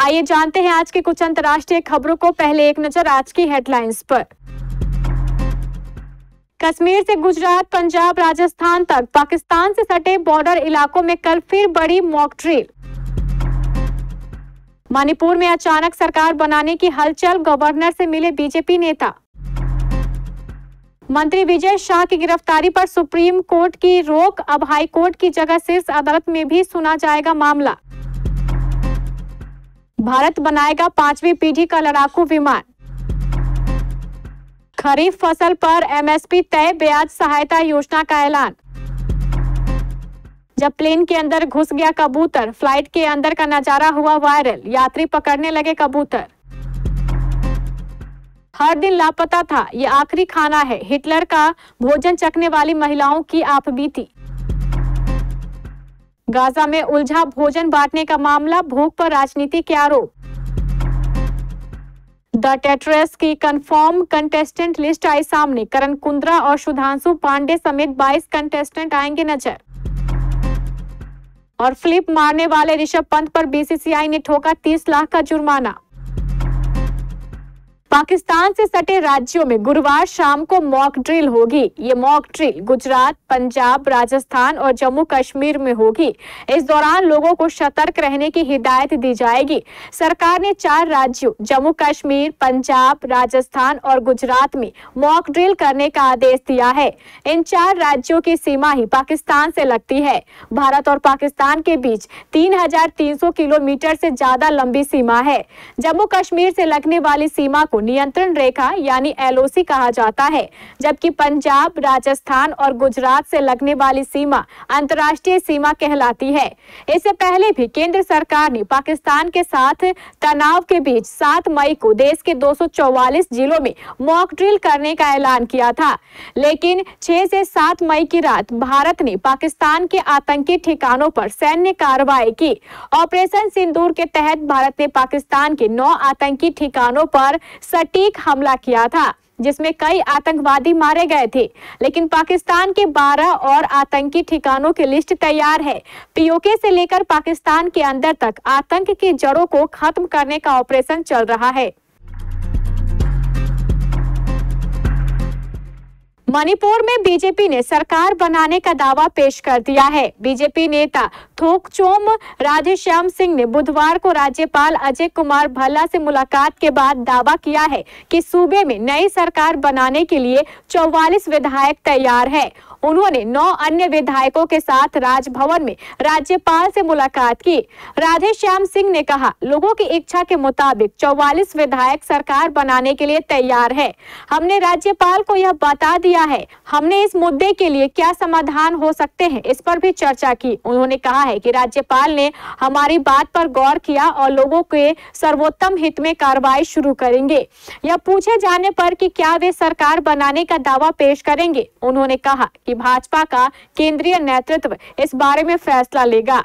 आइए जानते हैं आज के कुछ अंतर्राष्ट्रीय खबरों को। पहले एक नजर आज की हेडलाइंस पर। कश्मीर से गुजरात, पंजाब, राजस्थान तक पाकिस्तान से सटे बॉर्डर इलाकों में कल फिर बड़ी मॉक ड्रिल। मणिपुर में अचानक सरकार बनाने की हलचल, गवर्नर से मिले बीजेपी नेता। मंत्री विजय शाह की गिरफ्तारी पर सुप्रीम कोर्ट की रोक, अब हाई कोर्ट की जगह शीर्ष अदालत में भी सुना जाएगा मामला। भारत बनाएगा 5वीं पीढ़ी का लड़ाकू विमान। खरीफ फसल पर एमएसपी तय, ब्याज सहायता योजना का ऐलान। जब प्लेन के अंदर घुस गया कबूतर, फ्लाइट के अंदर का नजारा हुआ वायरल, यात्री पकड़ने लगे कबूतर। हर दिन लापता था, ये आखिरी खाना है, हिटलर का भोजन चखने वाली महिलाओं की आपबीती। गाजा में उलझा भोजन बांटने का मामला, भूख पर राजनीति के आरोप। द टेट्रेस की कंफर्म कंटेस्टेंट लिस्ट आई सामने, करण कुंद्रा और सुधांशु पांडे समेत 22 कंटेस्टेंट आएंगे नजर। और फ्लिप मारने वाले ऋषभ पंत पर बीसीसीआई ने ठोका 30 लाख का जुर्माना। पाकिस्तान से सटे राज्यों में गुरुवार शाम को मॉक ड्रिल होगी। ये मॉक ड्रिल गुजरात, पंजाब, राजस्थान और जम्मू कश्मीर में होगी। इस दौरान लोगों को सतर्क रहने की हिदायत दी जाएगी। सरकार ने 4 राज्यों जम्मू कश्मीर, पंजाब, राजस्थान और गुजरात में मॉक ड्रिल करने का आदेश दिया है। इन 4 राज्यों की सीमा ही पाकिस्तान से लगती है। भारत और पाकिस्तान के बीच 3300 किलोमीटर से ज्यादा लंबी सीमा है। जम्मू कश्मीर से लगने वाली सीमा को नियंत्रण रेखा यानी एलओसी कहा जाता है, जबकि पंजाब, राजस्थान और गुजरात से लगने वाली सीमा अंतर्राष्ट्रीय सीमा कहलाती है। इससे पहले भी केंद्र सरकार ने पाकिस्तान के साथ तनाव के बीच 7 मई को देश के 244 जिलों में मॉक ड्रिल करने का ऐलान किया था, लेकिन 6 से 7 मई की रात भारत ने पाकिस्तान के आतंकी ठिकानों पर सैन्य कार्रवाई की। ऑपरेशन सिंदूर के तहत भारत ने पाकिस्तान के 9 आतंकी ठिकानों पर सटीक हमला किया था, जिसमें कई आतंकवादी मारे गए थे। लेकिन पाकिस्तान के 12 और आतंकी ठिकानों की लिस्ट तैयार है। पीओके से लेकर पाकिस्तान के अंदर तक आतंक की जड़ों को खत्म करने का ऑपरेशन चल रहा है। मणिपुर में बीजेपी ने सरकार बनाने का दावा पेश कर दिया है। बीजेपी नेता थोकचोम राधेश्याम सिंह ने बुधवार को राज्यपाल अजय कुमार भल्ला से मुलाकात के बाद दावा किया है कि सूबे में नई सरकार बनाने के लिए 44 विधायक तैयार है। उन्होंने 9 अन्य विधायकों के साथ राजभवन में राज्यपाल से मुलाकात की। राधेश्याम सिंह ने कहा, लोगों की इच्छा के मुताबिक 44 विधायक सरकार बनाने के लिए तैयार है। हमने राज्यपाल को यह बता दिया है। हमने इस मुद्दे के लिए क्या समाधान हो सकते हैं, इस पर भी चर्चा की। उन्होंने कहा है कि राज्यपाल ने हमारी बात पर गौर किया और लोगों के सर्वोत्तम हित में कार्रवाई शुरू करेंगे। यह पूछे जाने पर कि क्या वे सरकार बनाने का दावा पेश करेंगे, उन्होंने कहा कि भाजपा का केंद्रीय नेतृत्व इस बारे में फैसला लेगा।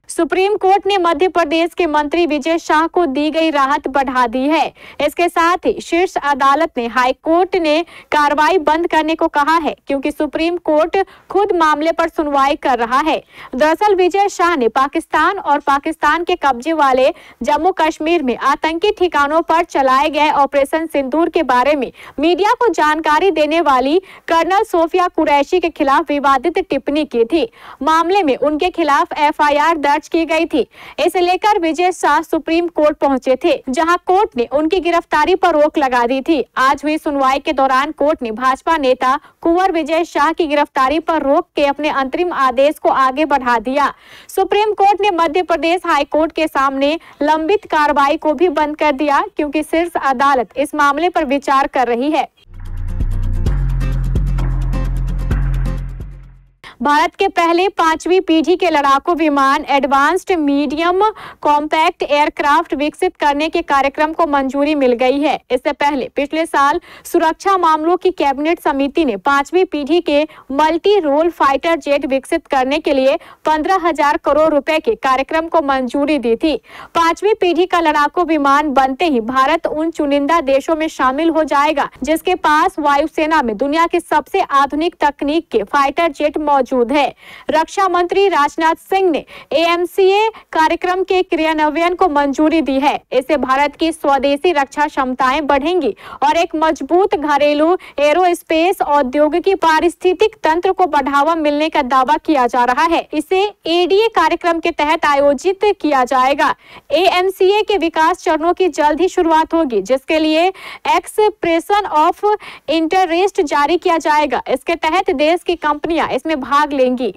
सुप्रीम कोर्ट ने मध्य प्रदेश के मंत्री विजय शाह को दी गई राहत बढ़ा दी है। इसके साथ ही शीर्ष अदालत ने हाई कोर्ट ने कार्रवाई बंद करने को कहा है, क्योंकि सुप्रीम कोर्ट खुद मामले पर सुनवाई कर रहा है। दरअसल विजय शाह ने पाकिस्तान और पाकिस्तान के कब्जे वाले जम्मू कश्मीर में आतंकी ठिकानों पर चलाए गए ऑपरेशन सिंदूर के बारे में मीडिया को जानकारी देने वाली कर्नल सोफिया कुरैशी के खिलाफ विवादित टिप्पणी की थी। मामले में उनके खिलाफ एफआईआर दर्ज की गई थी। इसे लेकर विजय शाह सुप्रीम कोर्ट पहुंचे थे, जहां कोर्ट ने उनकी गिरफ्तारी पर रोक लगा दी थी। आज हुई सुनवाई के दौरान कोर्ट ने भाजपा नेता कुंवर विजय शाह की गिरफ्तारी पर रोक के अपने अंतरिम आदेश को आगे बढ़ा दिया। सुप्रीम कोर्ट ने मध्य प्रदेश हाई कोर्ट के सामने लंबित कार्रवाई को भी बंद कर दिया, क्योंकि शीर्ष अदालत इस मामले पर विचार कर रही है। भारत के पहले 5वीं पीढ़ी के लड़ाकू विमान एडवांस्ड मीडियम कॉम्पैक्ट एयरक्राफ्ट विकसित करने के कार्यक्रम को मंजूरी मिल गई है। इससे पहले पिछले साल सुरक्षा मामलों की कैबिनेट समिति ने 5वीं पीढ़ी के मल्टी रोल फाइटर जेट विकसित करने के लिए 15,000 करोड़ रुपए के कार्यक्रम को मंजूरी दी थी। 5वीं पीढ़ी का लड़ाकू विमान बनते ही भारत उन चुनिंदा देशों में शामिल हो जाएगा जिसके पास वायुसेना में दुनिया की सबसे आधुनिक तकनीक के फाइटर जेट मौजूद मौजूद है। रक्षा मंत्री राजनाथ सिंह ने AMCA कार्यक्रम के क्रियान्वयन को मंजूरी दी है। इससे भारत की स्वदेशी रक्षा क्षमताएं बढ़ेंगी और एक मजबूत घरेलू एरोस्पेस औद्योगिकी पारिस्थितिक तंत्र को बढ़ावा मिलने का दावा किया जा रहा है। इसे ADA कार्यक्रम के तहत आयोजित किया जाएगा। AMCA के विकास चरणों की जल्द ही शुरुआत होगी, जिसके लिए एक्सप्रेशन ऑफ इंटरेस्ट जारी किया जाएगा। इसके तहत देश की कंपनियां इसमें भाग लेंगी।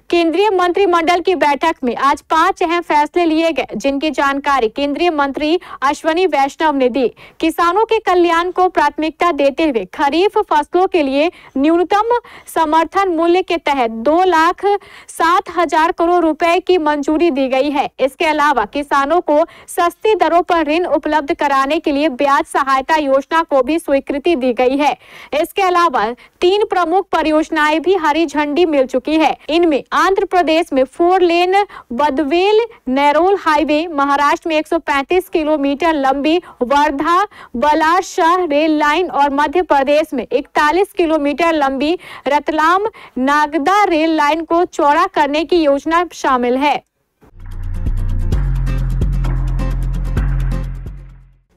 केंद्रीय मंत्रिमंडल की बैठक में आज 5 अहम फैसले लिए गए, जिनकी जानकारी केंद्रीय मंत्री अश्विनी वैष्णव ने दी। किसानों के कल्याण को प्राथमिकता देते हुए खरीफ फसलों के लिए न्यूनतम समर्थन मूल्य के तहत 2,07,000 करोड़ रुपए की मंजूरी दी गई है। इसके अलावा किसानों को सस्ती दरों पर ऋण उपलब्ध कराने के लिए ब्याज सहायता योजना को भी स्वीकृति दी गई है। इसके अलावा 3 प्रमुख परियोजनाएं भी हरी झंडी मिल चुकी है। इनमें आंध्र प्रदेश में 4 लेन बदवेल नैरोल हाईवे, महाराष्ट्र में 135 किलोमीटर लंबी वर्धा बलाशाह रेल लाइन और मध्य प्रदेश में 41 किलोमीटर लंबी रतलाम नागदा रेल लाइन को चौड़ा करने की योजना शामिल है।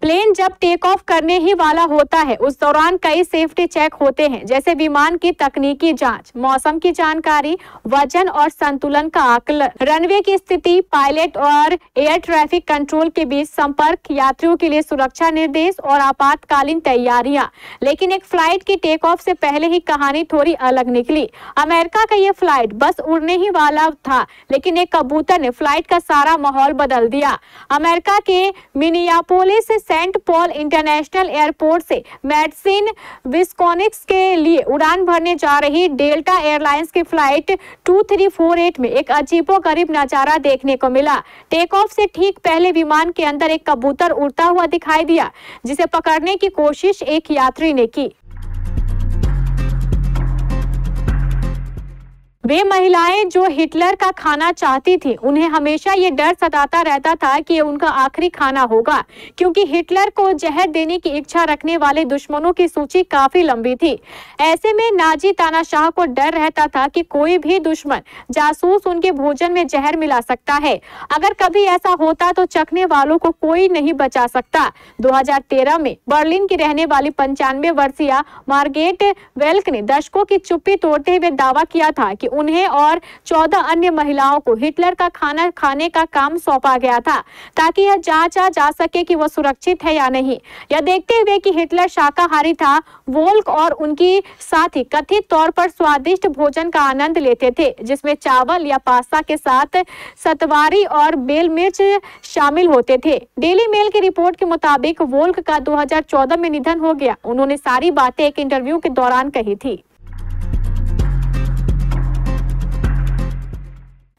प्लेन जब टेक ऑफ करने ही वाला होता है, उस दौरान कई सेफ्टी चेक होते हैं, जैसे विमान की तकनीकी जांच, मौसम की जानकारी, वजन और संतुलन का आकलन, रनवे की स्थिति, पायलट और एयर ट्रैफिक कंट्रोल के बीच संपर्क, यात्रियों के लिए सुरक्षा निर्देश और आपातकालीन तैयारियां। लेकिन एक फ्लाइट की टेक ऑफ से पहले ही कहानी थोड़ी अलग निकली। अमेरिका का ये फ्लाइट बस उड़ने ही वाला था, लेकिन एक कबूतर ने फ्लाइट का सारा माहौल बदल दिया। अमेरिका के Minneapolis Saint Paul international airport से मेडिसिन विस्कॉनिक्स के लिए उड़ान भरने जा रही डेल्टा एयरलाइंस की फ्लाइट 2348 में एक अजीबोगरीब नजारा देखने को मिला। टेक ऑफ से ठीक पहले विमान के अंदर एक कबूतर उड़ता हुआ दिखाई दिया, जिसे पकड़ने की कोशिश एक यात्री ने की। वे महिलाएं जो हिटलर का खाना चाहती थी, उन्हें हमेशा ये डर सताता रहता था कि ये उनका आखिरी खाना होगा, क्योंकि हिटलर को जहर देने की इच्छा रखने वाले दुश्मनों की सूची काफी लंबी थी। ऐसे में नाजी तानाशाह को डर रहता था कि कोई भी दुश्मन जासूस उनके भोजन में जहर मिला सकता है। अगर कभी ऐसा होता तो चखने वालों को कोई नहीं बचा सकता। 2013 में बर्लिन की रहने वाली 95 वर्षीय मार्गेट वेल्क ने दशकों की चुप्पी तोड़ते हुए दावा किया था कि उन्हें और 14 अन्य महिलाओं को हिटलर का खाना खाने का काम सौंपा गया था, ताकि यह जांचा जा सके कि वह सुरक्षित है या नहीं। यह देखते हुए कि हिटलर शाकाहारी था, वोल्क और उनकी साथी कथित तौर पर स्वादिष्ट भोजन का आनंद लेते थे, जिसमें चावल या पास्ता के साथ सतवारी और बेल मिर्च शामिल होते थे। डेली मेल की रिपोर्ट के मुताबिक वोल्क का 2014 में निधन हो गया। उन्होंने सारी बातें एक इंटरव्यू के दौरान कही थी।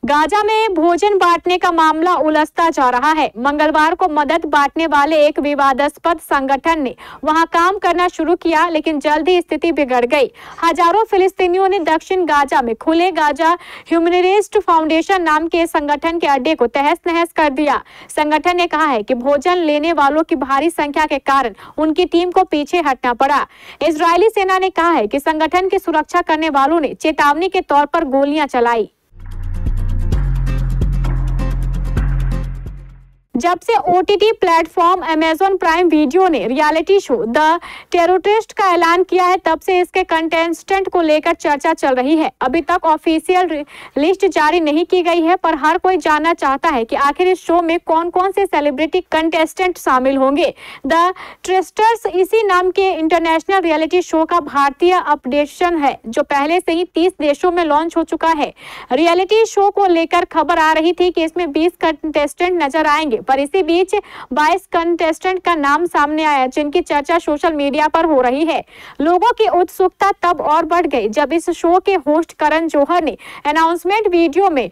गाजा में भोजन बांटने का मामला उलझता जा रहा है। मंगलवार को मदद बांटने वाले एक विवादास्पद संगठन ने वहां काम करना शुरू किया, लेकिन जल्द ही स्थिति बिगड़ गई। हजारों फिलिस्तीनियों ने दक्षिण गाजा में खुले गाजा ह्यूमनिस्ट फाउंडेशन नाम के संगठन के अड्डे को तहस नहस कर दिया। संगठन ने कहा है कि भोजन लेने वालों की भारी संख्या के कारण उनकी टीम को पीछे हटना पड़ा। इजरायली सेना ने कहा है कि संगठन की सुरक्षा करने वालों ने चेतावनी के तौर पर गोलियां चलाई। जब से OTT platform Amazon prime video ने रियलिटी शो द टेररिस्ट का ऐलान किया है, तब से इसके कंटेस्टेंट को लेकर चर्चा चल रही है। अभी तक ऑफिशियल लिस्ट जारी नहीं की गई है, पर हर कोई जानना चाहता है कि आखिर इस शो में कौन-कौन से सेलिब्रिटी कंटेस्टेंट शामिल होंगे। द टेररिस्ट इसी नाम के इंटरनेशनल रियलिटी शो का भारतीय अपडेशन है, जो पहले से ही 30 देशों में लॉन्च हो चुका है। रियलिटी शो को लेकर खबर आ रही थी कि इसमें 20 कंटेस्टेंट नजर आएंगे, पर इसी बीच 22 कंटेस्टेंट का नाम सामने आया, जिनकी चर्चा सोशल मीडिया पर हो रही है। लोगों की उत्सुकता तब और बढ़ गई जब इस शो के होस्ट करण जौहर ने अनाउंसमेंट वीडियो में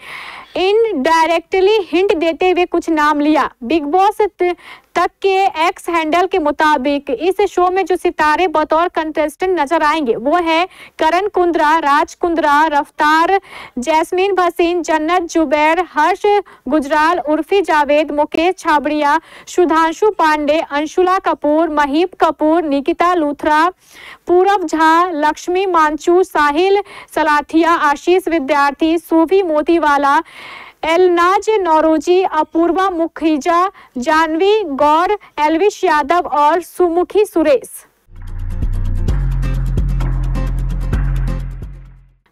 इनडायरेक्टली हिंट देते हुए कुछ नाम लिया। बिग बॉस तक के एक्स हैंडल के मुताबिक इस शो में जो सितारे बतौर कंटेस्टेंट नजर आएंगे वो है करण कुंद्रा, राज कुंद्रा, रफ्तार, जैस्मीन भसीन, जन्नत जुबैर, हर्ष गुजराल उर्फी जावेद, मुकेश छाबड़िया, सुधांशु पांडे, अंशुला कपूर, महीप कपूर, निकिता लूथरा, पूरब झा, लक्ष्मी मांचू, साहिल सलाथिया, आशीष विद्यार्थी, सूफी मोतीवाला, एलनाज नौरोजी, अपूर्वा मुखीजा, जानवी गौर, एलविश यादव और सुमुखी सुरेश।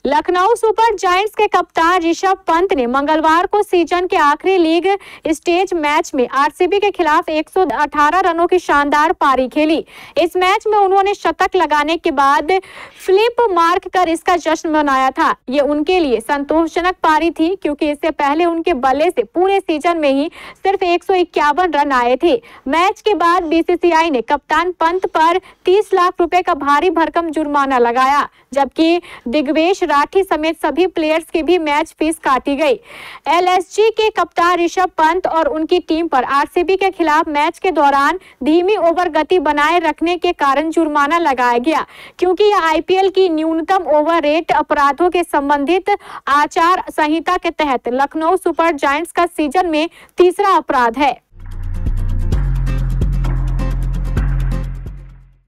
लखनऊ सुपर जायंट्स के कप्तान ऋषभ पंत ने मंगलवार को सीजन के आखिरी लीग स्टेज मैच में आरसीबी के खिलाफ 118 रनों की शानदार पारी खेली। इस मैच में उन्होंने शतक लगाने के बाद फ्लिप मार्क कर इसका जश्न मनाया था। ये उनके लिए संतोषजनक पारी थी क्योंकि इससे पहले उनके बल्ले से पूरे सीजन में ही सिर्फ 151 रन आए थे। मैच के बाद बीसीसीआई ने कप्तान पंत पर 30 लाख रुपए का भारी भरकम जुर्माना लगाया, जबकि दिग्वेश राठी समेत सभी प्लेयर्स की भी मैच फीस काटी गई। एलएसजी के कप्तान ऋषभ पंत और उनकी टीम पर आरसीबी के खिलाफ मैच के दौरान धीमी ओवर गति बनाए रखने के कारण जुर्माना लगाया गया, क्योंकि यह आईपीएल की न्यूनतम ओवर रेट अपराधों के संबंधित आचार संहिता के तहत लखनऊ सुपर जायंट्स का सीजन में तीसरा अपराध है।